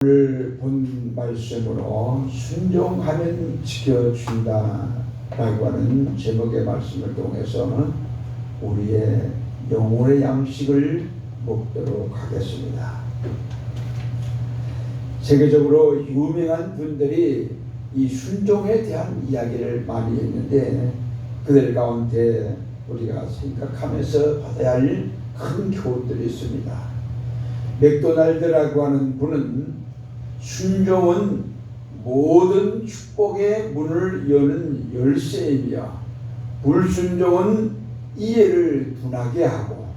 오늘 본 말씀으로 순종하면 지켜준다 라고 하는 제목의 말씀을 통해서 우리의 영혼의 양식을 먹도록 하겠습니다. 세계적으로 유명한 분들이 이 순종에 대한 이야기를 많이 했는데 그들 가운데 우리가 생각하면서 받아야 할 큰 교훈들이 있습니다. 맥도날드라고 하는 분은 순종은 모든 축복의 문을 여는 열쇠이며 불순종은 이해를 둔하게 하고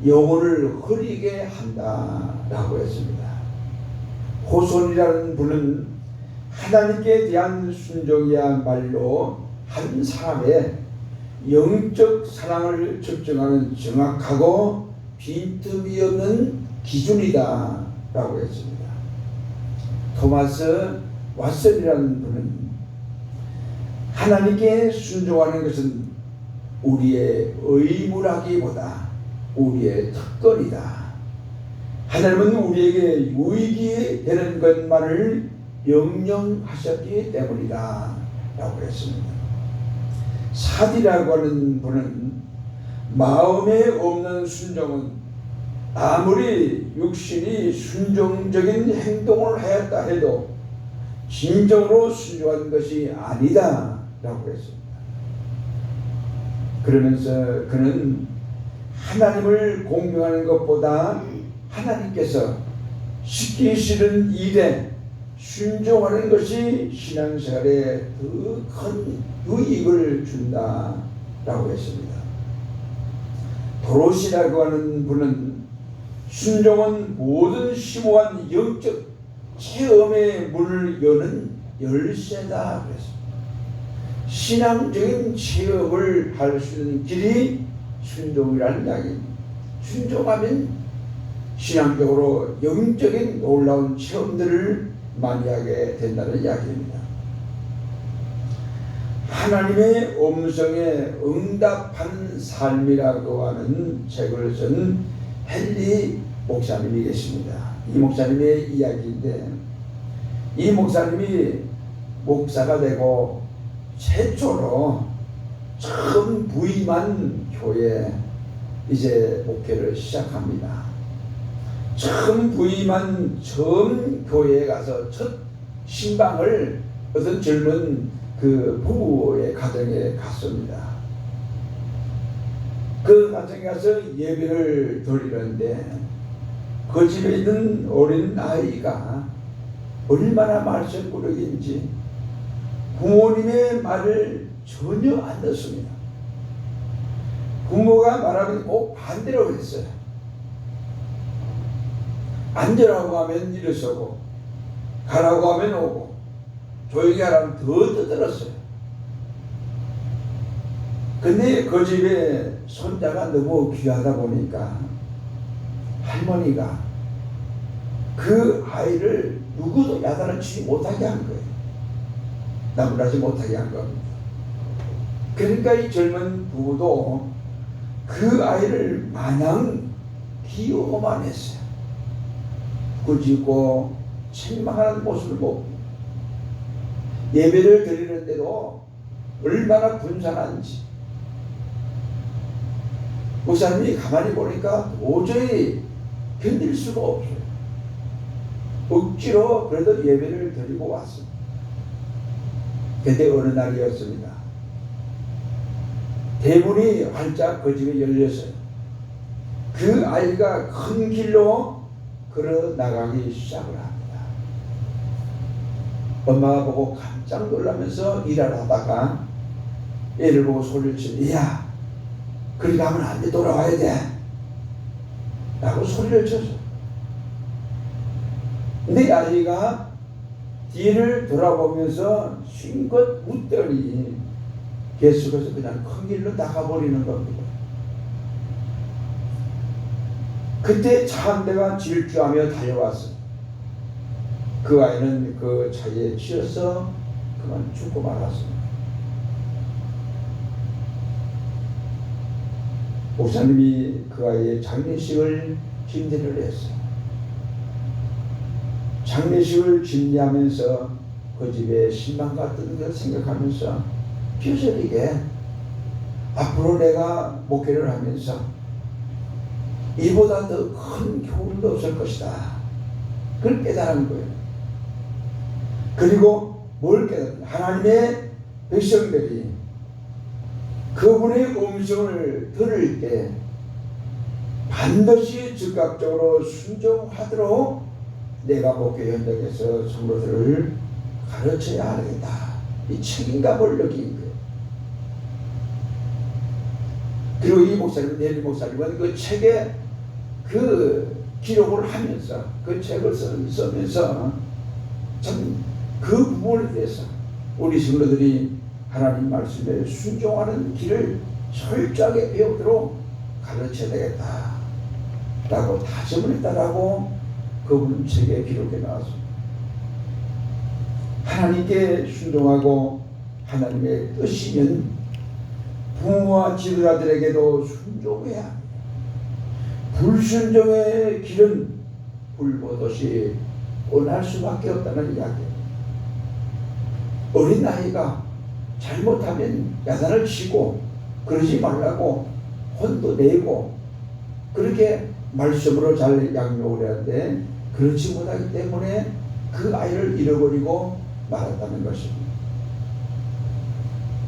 영혼을 흐리게 한다라고 했습니다. 호손이라는 분은 하나님께 대한 순종이야말로 한 사람의 영적 사랑을 측정하는 정확하고 빈틈이 없는 기준이다 라고 했습니다. 토마스 왓슨이라는 분은 하나님께 순종하는 것은 우리의 의무라기보다 우리의 특권이다. 하나님은 우리에게 유익이 되는 것만을 명령하셨기 때문이다 라고 했습니다. 사디라고 하는 분은 마음에 없는 순종은 아무리 육신이 순종적인 행동을 하였다 해도 진정으로 순종한 것이 아니다 라고 했습니다. 그러면서 그는 하나님을 공경하는 것보다 하나님께서 시키시는 일에 순종하는 것이 신앙생활에 더 큰 유익을 준다라고 했습니다. 도로시라고 하는 분은 순종은 모든 심오한 영적 체험의 문을 여는 열쇠다 그랬습니다. 신앙적인 체험을 할 수 있는 길이 순종이라는 이야기입니다. 순종하면 신앙적으로 영적인 놀라운 체험들을 많이 하게 된다는 이야기입니다. 하나님의 음성에 응답한 삶이라고 하는 책을 쓴 헨리 목사님이 계십니다. 이 목사님의 이야기인데 이 목사님이 목사가 되고 최초로 처음 부임한 교회에 이제 목회를 시작합니다. 처음 부임한 처음 교회에 가서 첫 신방을 어떤 젊은 그 부부의 가정에 갔습니다. 그 가정에 가서 예배를 드리는데 그 집에 있는 어린 아이가 얼마나 말썽꾸러기인지 부모님의 말을 전혀 안 듣습니다. 부모가 말하면 꼭 반대로 했어요. 앉으라고 하면 일어서고 가라고 하면 오고 조용히 하라면 더 떠들었어요. 근데 그 집에 손자가 너무 귀하다 보니까 할머니가 그 아이를 누구도 야단을 치지 못하게 한 거예요. 나무라지 못하게 한 겁니다. 그러니까 이 젊은 부부도 그 아이를 마냥 귀여워만 했어요. 꾸짖고 책망하는 모습을 보고 예배를 드리는데도 얼마나 분산한지 목사님이 가만히 보니까 도저히 견딜 수가 없어요. 억지로 그래도 예배를 드리고 왔습니다. 그때 어느 날이었습니다. 대문이 활짝 그 집에 열렸어요. 그 아이가 큰 길로 걸어 나가기 시작을 합니다. 엄마가 보고 깜짝 놀라면서 일을 하다가 애를 보고 소리를 치면 야 그리 가면 안 돼 돌아와야 돼 라고 소리를 쳤어. 근데 아이가 뒤를 돌아보면서 쉰껏 웃더니 계속해서 그냥 큰 길로 나가버리는 겁니다. 그때 차 한 대가 질주하며 달려왔어. 그 아이는 그 차에 치여서 그만 죽고 말았습니다. 목사님이 그 아이의 장례식을 김대를 했어요. 장례식을 준비하면서 그 집에 신랑 같은 걸 생각하면서 뼈저리게 앞으로 내가 목회를 하면서 이보다 더 큰 교훈도 없을 것이다. 그걸 깨달은 거예요. 그리고 뭘 깨달았냐? 하나님의 백성들이 그분의 음성을 들을 때 반드시 즉각적으로 순종하도록 내가 목회 현장에서 성도들을 가르쳐야 하겠다. 이 책임감을 느낀 거예요. 그리고 이 목사님, 내리 목사님은 그 책에 그 기록을 하면서 그 책을 쓰면서 참 그 부분에 대해서 우리 성도들이 하나님 말씀에 순종하는 길을 철저하게 배우도록 가르쳐야 되겠다 라고 다짐을 했다라고 그분 책에 기록해 나왔습니다. 하나님께 순종하고 하나님의 뜻이면 부모와 지도자들에게도 순종해야 합니다. 불순종의 길은 불보듯이 원할 수밖에 없다는 이야기예요. 어린 나이가 잘못하면 야단을 치고 그러지 말라고 혼도 내고 그렇게 말씀으로 잘 양육을 해야 하는데 그렇지 못하기 때문에 그 아이를 잃어버리고 말았다는 것입니다.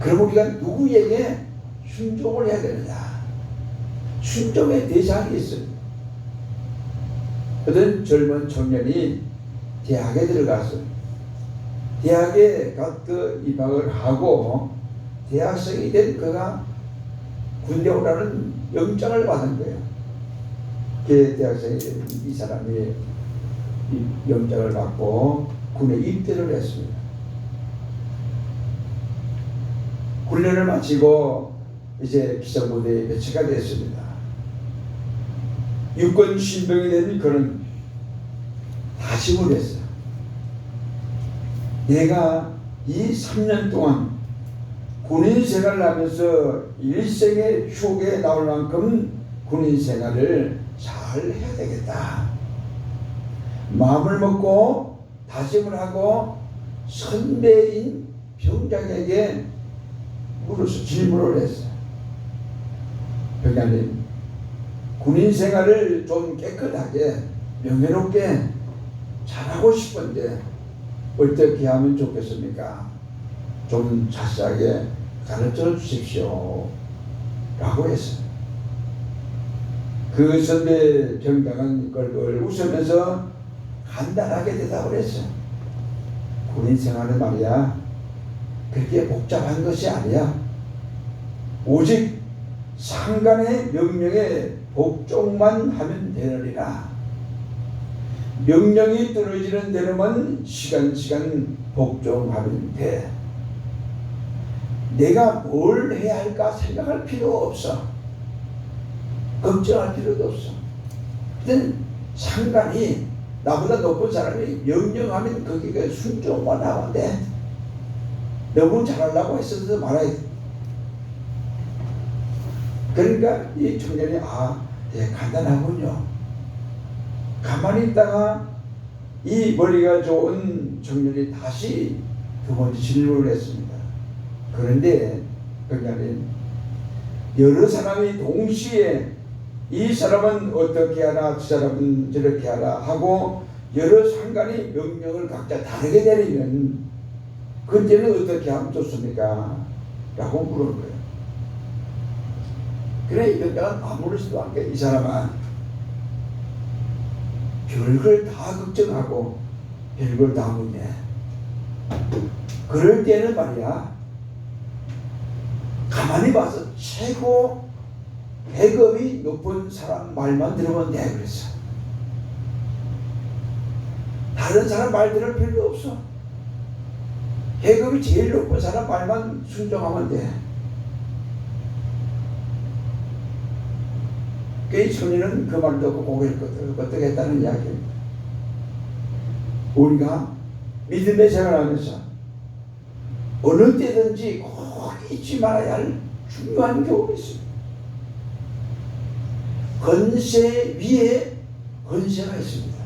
그럼 우리가 누구에게 순종을 해야 되느냐? 순종의 대상이 있습니다. 어떤 젊은 청년이 대학에 들어가서 대학에 그 입학을 하고 대학생이 된 그가 군대 오라는 영장을 받은 거예요. 그 대학생이 된 이 사람이 이 영장을 받고 군에 입대를 했습니다. 훈련을 마치고 이제 기성부대에 배치가 됐습니다. 육군 신병이 된 그는 다짐을 했어요. 내가 이 3년 동안 군인 생활을 하면서 일생의 추억에 나올 만큼 군인 생활을 잘 해야 되겠다. 마음을 먹고 다짐을 하고 선배인 병장에게 물어서 질문을 했어요. 병장님, 군인 생활을 좀 깨끗하게 명예롭게 잘하고 싶은데 어떻게 하면 좋겠습니까? 좀 자세하게 가르쳐 주십시오 라고 했어요. 그 선배 병장은 껄껄 웃으면서 간단하게 대답을 했어요. 군인 생활은 말이야 그렇게 복잡한 것이 아니야. 오직 상관의 명령에 복종만 하면 되느니라. 명령이 떨어지는 데로만 시간 복종하면 돼. 내가 뭘 해야 할까 생각할 필요 없어. 걱정할 필요도 없어. 그땐 상관이 나보다 높은 사람이 명령하면 거기가 순종만 하면 돼. 너무 잘하려고 했어도 말아야 돼. 그러니까 이 청년이 네, 간단하군요. 가만히 있다가 이 머리가 좋은 청년이 다시 두 번째 질문을 했습니다. 그런데 병장님, 여러 사람이 동시에 이 사람은 어떻게 하라, 저 사람은 저렇게 하라 하고 여러 상관이 명령을 각자 다르게 내리면 그때는 어떻게 하면 좋습니까? 라고 물은 거예요. 그래, 이 병장은 아무렇지도 않게 이 사람은 별걸 다 걱정하고 별걸 다 묻네. 그럴 때는 말이야 가만히 봐서 최고 배급이 높은 사람 말만 들으면 돼. 그랬어. 다른 사람 말 들을 필요 없어. 배급이 제일 높은 사람 말만 순종하면 돼. 그 청년은 그 말 듣고 고개를 끄덕했다는 이야기입니다. 우리가 믿음의 생활하면서 어느 때든지 꼭 잊지 말아야 할 중요한 교훈이 있습니다. 건세 위에 건세가 있습니다.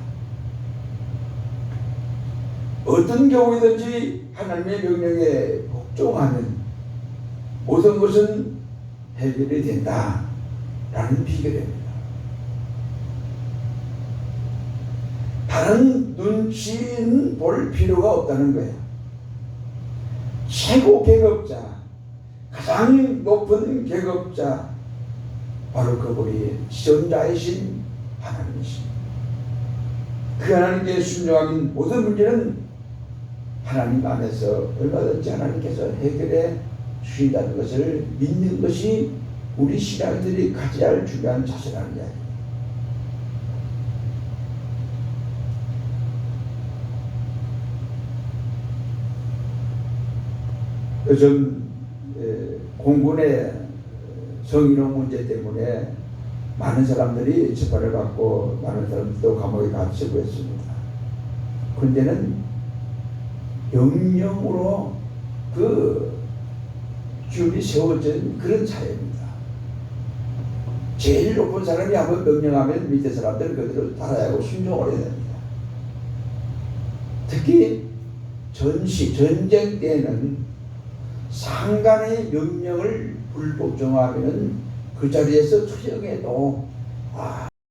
어떤 경우이든지 하나님의 명령에 복종하면 모든 것은 해결이 된다라는 비결입니다. 다른 눈치는 볼 필요가 없다는 거예요. 최고 계급자, 가장 높은 계급자, 바로 그분이 지존자이신 하나님이십니다. 그 하나님께 순종하는 모든 문제는 하나님 안에서 얼마든지 하나님께서 해결해 주신다는 것을 믿는 것이 우리 신앙인들이 가져야 할 중요한 자세라는 이야기입니다. 요즘 공군의 성희롱 문제 때문에 많은 사람들이 재판을 받고 많은 사람들도 감옥에 갇히고 했습니다. 그런데는 명령으로 그 규율이 세워진 그런 사회입니다. 제일 높은 사람이 한번 명령하면 밑에 사람들은 그대로 따라야 하고 순종을 해야 됩니다. 특히 전쟁 때에는 상관의 명령을 불복종하면 그 자리에서 투영해도